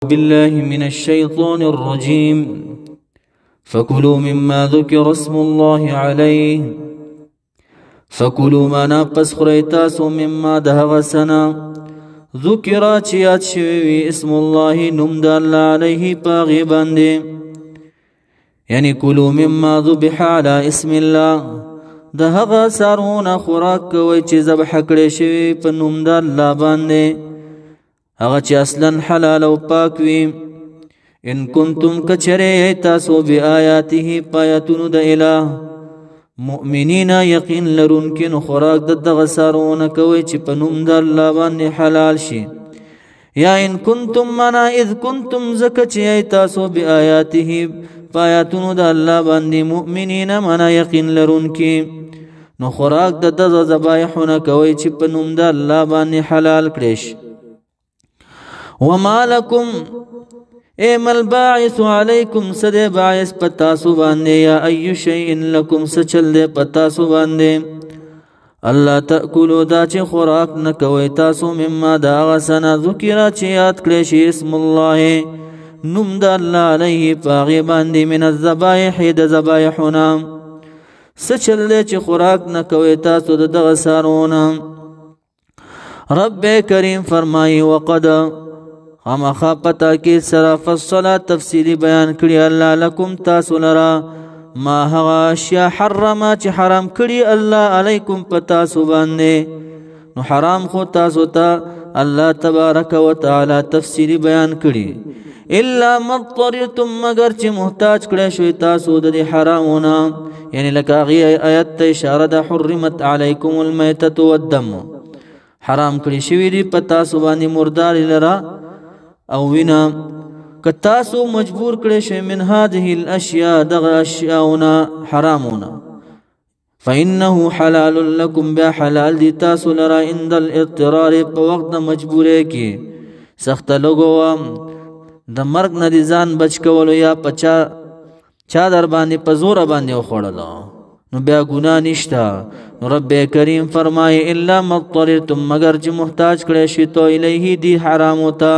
بالله من الشيطان الرجيم فكلوا مما ذكر اسم الله عليه فكلوا ما ناقص خريتاسو مما دهغسنا ذكر چيات شوي اسم الله نمد الله عليه باغي باندي يعني كلوا مما ذبح على اسم الله دهغ سارون خوراک کوي چې ذبح کړي شوی په نوم د الله باندې هغه چې اصلا حلال او پاک وي ان کنتم کچره تاسو بیااته پایتون د الہ مؤمنین یقین لرونکو خوراک د دغه سارون کوي چې په نوم د الله باندې حلال شي یا ان کنتم منا اذ کنتم زکچ تاسو بیااته پایتون د الله باندې مؤمنین منا یقین لرونکو نو خوراک د دغه ذبایحونه کوي چې په نوم د الله باندې حلال کړي وما لكم ايم الباعث عليكم سد باعث پتاسو باندې یا اي شيء لكم سچل پتاسو باندې الله تاكلوا دا چې خوراک نه کوي تاسو مما دا غسنا ذکر چې یاد کړی شي اسم الله نوم د الله عليه پاغي باندې من الذبائح د ذبائحنا سچل چې خوراک نه کوي تاسو د دغه سارونه رب کریم فرمایي وقد خامخا پتا کې سره فصلا تفصیلی بیان کړی الله لكم تاسو لرا ما هغه اشیاء حرما چې حرام کړی الله علیکم پتا سو باندې نو حرام خو تاسو ته الله تبارک وتعالى تفصیلی بیان کړی الا مضطرتم مگر چې محتاج کړی شوی تاسو د حرامونه یعنی لکه غي آیت ته اشاره ده حرمت علیکم المیتة والدم حرام کړی شوی دی پتا سو باندې مردار لرا او وینا کتاسو مجبور کړي شي من هذه الاشیاء دغه اشیاءنا حرامونا فانه حلال لكم بحلال دي تاسو لرا عند الاضطرار په وخت مجبورې کې سخت لګو د مرګ نه دي ځان بچ کول یا پچا چا در باندې په زور باندې خوړل نو بیا ګناه نشتا نو رب کریم فرمای الا مضطرتم مگر چې محتاج کړي شي تو الیه دي حرام وتا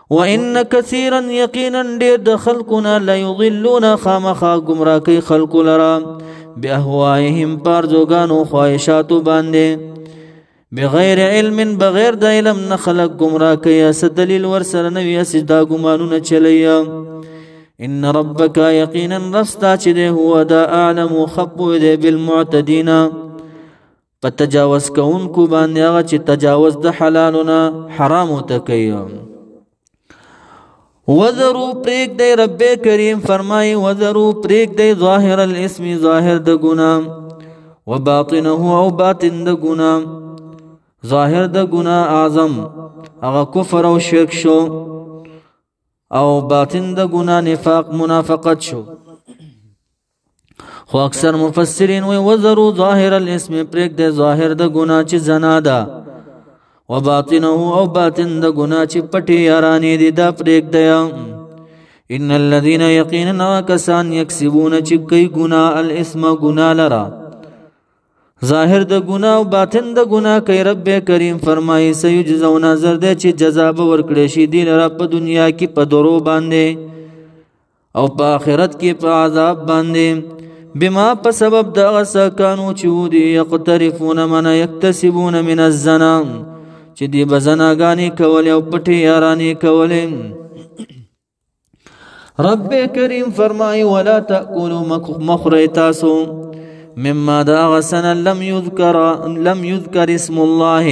وان كثيرا يقينا دير د خلقنا لا يضلون خامخا گمراه کوي خلق لرا باهوائهم پرزوګانو خواهشات باندې بغیر علم بغیر د علم نه خلق گمراه کوي اس دلیل ور سره نوې سجدا ګمانونه چلیا ان ربك يقينا رستا چې هو دا اعلم خبو دې بالمعتدين پتجاوز کون کو باندې هغه چې تجاوز د حلالنا حرام وتکي وذرو پریک دی رب کریم فرمای وذرو پریک دی ظاهر الاسم ظاهر د گنا و باطنه او باطن د گنا ظاهر د گنا اعظم هغه کفر او شرک شو او باطن د گنا نفاق منافقت شو خو اکثر مفسرین وی وذرو ظاهر الاسم پریک دی ظاهر د گنا چې زنا ده وباطنه او باطن د گناه چې پټي یارانی دي دا پریک دیا ان الذين يقينا كسان يكسبون چې کوي گناه الاسم گناه لرا ظاهر د گناه او باطن د گناه کوي رب کریم فرمایي سيجزون نظر دې چې جزا به ورکړي شي دي لرا په دنیا کې په درو باندې او په آخرت کې په عذاب باندې بما په سبب د غسکانو چې دي يقترفون من يكتسبون من الزنا چې دی بزناګانی کول او پټي یارانی کول رب کریم فرمای ولا تاكلوا مخریتاسو مما دا غسن لم يذكر اسم الله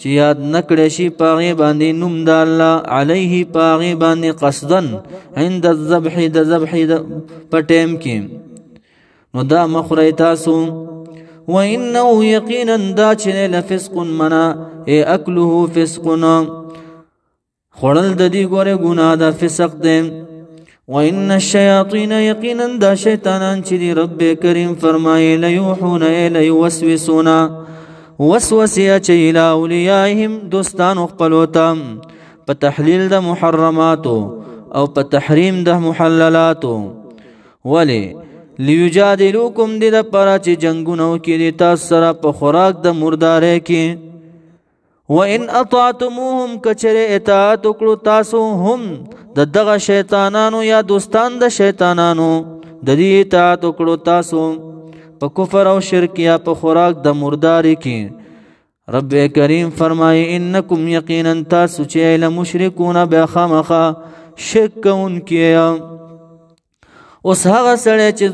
چې یاد نکړې شي پاغي باندې نوم د الله عليه پاغي باندې قصدا عند الذبح د ذبح پټیم کې نو دا مخریتاسو وانه يقينا دا چې لفسق منا اكله فسقنا خړل د دې ګوره ګناه دا فسق دی وان الشياطين يقينا دا شیطانان چې رب کریم فرمایي لا يوحون الى يوسوسون وسوسه چې الى اولیاءهم دوستان خپلوتا په تحلیل د محرمات او په تحریم د محللات ولی ليجادلوكم دې د پاره چې جنگونو کې تاسو سره په خوراک د مردارې کې وان اطعتموهم کچره اطاعت وکړو تاسو هم د دغه شیطانانو یا دوستان د شیطانانو د دې اطاعت وکړو تاسو په کفر او شرک یا په خوراک د مرداري کې رب کریم فرمایي انکم یقینا تاسو چې لمشرکون بخامخه شرک کوونکي اوس هغه سړی چې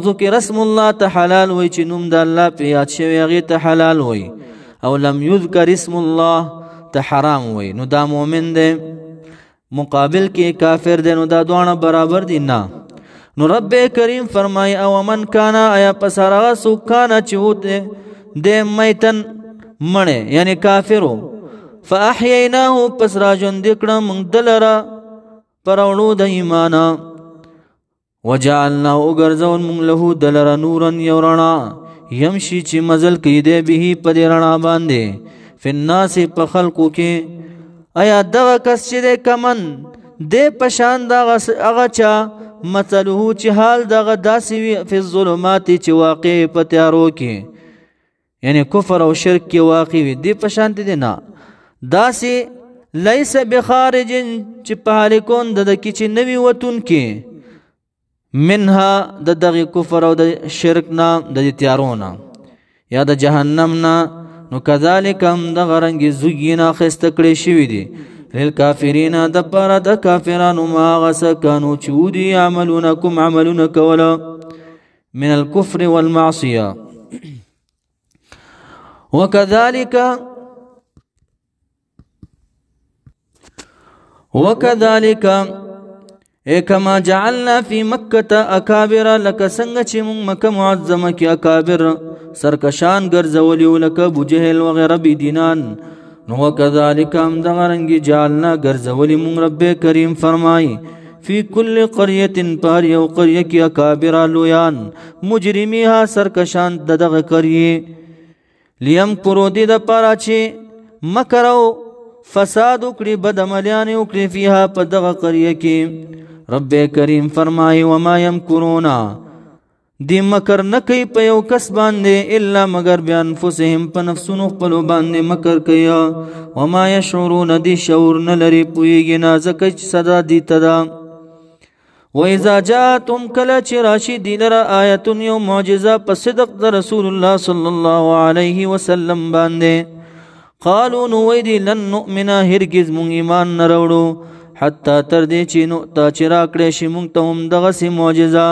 ذکر اسم الله ته حلال وي چې نوم د الله په یاد شوی هغې ته حلال وي او لم یذکر اسم الله ته حرام وي نو دا مؤمن دی مقابل کې کافر دی نو دا دواړه برابر دي نه نو رب کریم فرمای او من کانا آیا پس هغه څوک کانا چې و د میتن مړی یعنی کافرو فاحییناه پس را ژوندي کړه موږ ده لره په راوړو د ایمانه وجعلناه وګرځول موږ له ده لره نورا یو رڼا یمشي چې مزل کوي دی به په دې رڼا باندې فی الناس په خلقو کې آیا دغه کس چې دی کمن دی په شان دغه هغه چا مثله چې حال دغه داسې وي فی الظلمات چې واقع په تیارو کې یعنی کفر او شرک کې واقع وي دی په شان دی نه داسې لیس بخارج چې په هالکون د کې چې نوی وتون کې منها د دغه کفر او د شرک نه د تیارو نه یا د جهنم نه نو کذالک هم دغه رنګ زوینا خسته کړی شوی دی للکافرین د پاره د کافرانو ما غسکانو چودي عملونه کوم عملونه کوله من الكفر والمعصيه وكذلك كما جعلنا في مكة اکابر لك څنګه چې موږ مکه معظمه کې اکابر سرکشان ګرځولي ولکه ابو جهل وغيرها بدینان نو كذلك هم دغرنګي جعلنا ګرځولي مونږ رب کریم فرمای فی کل قريه پر یو قريه کې اکابر لویان مجرمیها سرکشان دغه قريه لیم پرودی د پاره چې مکر او فساد وکړي بدعملیان وکړي فيها په دغه قريه کې رب کریم فرمای وما يمكرون دی مکر نه کوي په یو کس باندې الا مگر بانفسهم په نفسونو خپل باندې مکر کوي وما يشعرون دی شعور نه لري پويږي نه ځکه چې صدا دي تدا واذا جاءتم کله چې راشي دی لره آیت یو معجزه په صدق د رسول الله صلی الله علیه وسلم باندې قالوا نو ویدی لن نؤمن هرگز مون ایمان نه وروړو حتی تر دې چې نو تا چې راکړې شي مونږ ته هم دغسې معجزه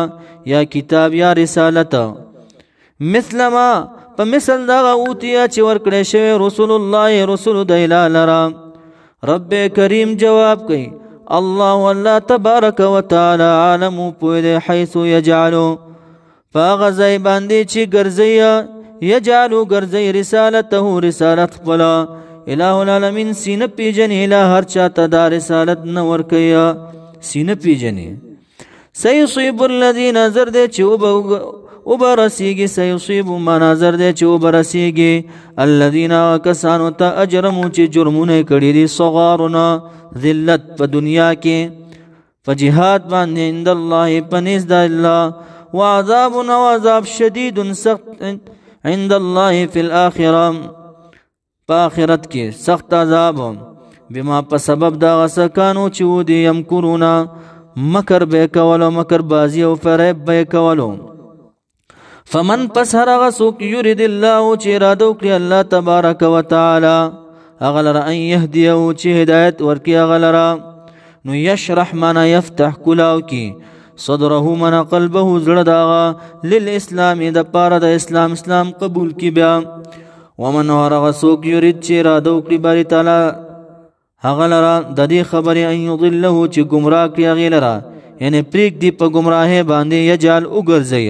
یا کتاب یا رسالت مثل ما په مثل دغه اوتیا چې ورکړی شوی رسول الله رسول د اله لره رب کریم جواب کوي الله تبارک وتعالی عالم پوه دی حیث یجعلو په هغه ځای باندې چې ګرځي یجعلو ګرځي رسالته رسالت خپله الہ العالمین سینه پیجنې الہ هر چاته دا رسالت نه ورکوي سینه پیجنې سيصيب الذين زر دې چې وبرسيږي سيصيب ما نظر دې چې وبرسيږي الذين كسانوا ته اجرمو چې جرمونه کړي دي صغارنا ذلت په دنیا کې په جهاد باندې عند الله پنيز د الله وعذاب وعذاب شديد سخت عند الله في الاخره په آخرت کې سخت عذاب بما په سبب دا غسکانو چې ودي یمکرونا مکر به کولو مکر بازی او فریب به کولو فمن پس هر هغه څوک یرید الله چې اراده وکړي الله تبارک وتعالى اغلر ان يهديه چې هدایت ورکړي اغلر نو یشرح معنا یفتح کلاو کی صدره من قلبه زړه داغه للاسلام د پاره د اسلام قبول کی بیا ومن ورغ سوک یرید چې اراده وکړي باری تعالی هغه لره د دې خبرې ان یضله چې گمراه کړي هغې لره یعنی پریک دی په گمراهۍ باندې یجعل وګرځي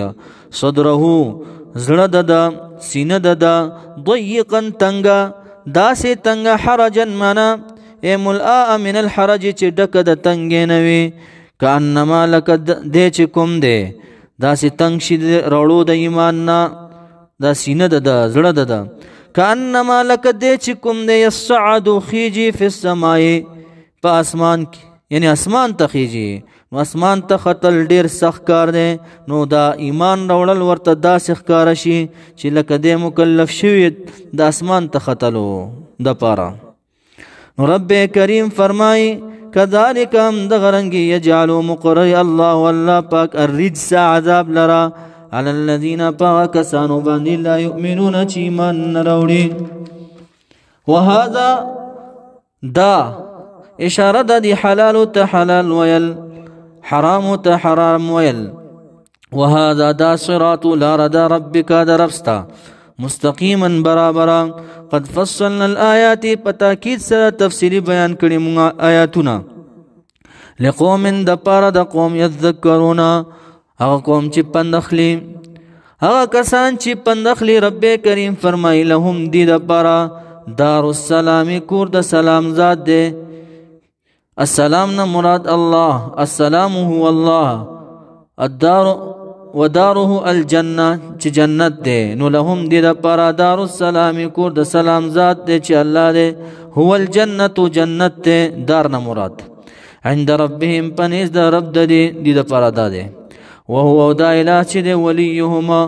صدره زړه د سینه د ضیقا تنګه داسې تنګه حرجا معنا ملآ من الحرج چې ډکه د تنګې نه وي کانما لکه دې چې کوم دی داسې تنګ شي راوړو د ایمان نه دا سینه د زړه د کانما لکه دې چې کوم دی یصعد خیجي فی السماء په اسمان کې یعنی اسمان ته خیجي نو اسمان ته ختل ډیر سخت کار دی نو دا ایمان راوړل ورته داسې ښکاره شي چې لکه دې مکلف شوی د اسمان ته ختلو د پاره. نو رب کریم فرمای کذالک هم دغرنگی یجعلو مقرر الله والله پاک الرجس عذاب لرا علی الذین پاک کسانو باندې لا یؤمنون چی ایمان نراوړي. وهذا دا اشاره د حلال ته حلال ویل حرام ته حرام ویل. وهذا دا صراط لار دا ربک دربستا مستقیما برابرا قد فصلنا الآیات پتاکید سره تفصیلی بیان کړي موږ آیاتونه لقوم د پاره د قوم یذکرون هغه قوم چې پندخلی هغه کسان چې پندخلی. رب کریم فرمای لهم دی د پاره دار السلام کور د سلام ذات دی. السلام نه مراد الله السلام هو الله الدار وداره الجنه چې جنت دی. نو لهم دی د پاره دار السلام کور د سلام ذات دی چې الله دی. هو الجنه جنت دی دار نه مراد عند ربهم پنیز د رب دی د پاره دا دی. وهو دا اله چې دی ولیهما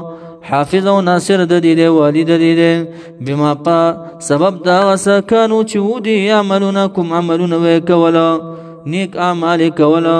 حافظ او ناصر د دی والد دی بما پا سبب دا وسکانو چې ودي عملونه کوم عملونه وکولا نیک اعمال کولا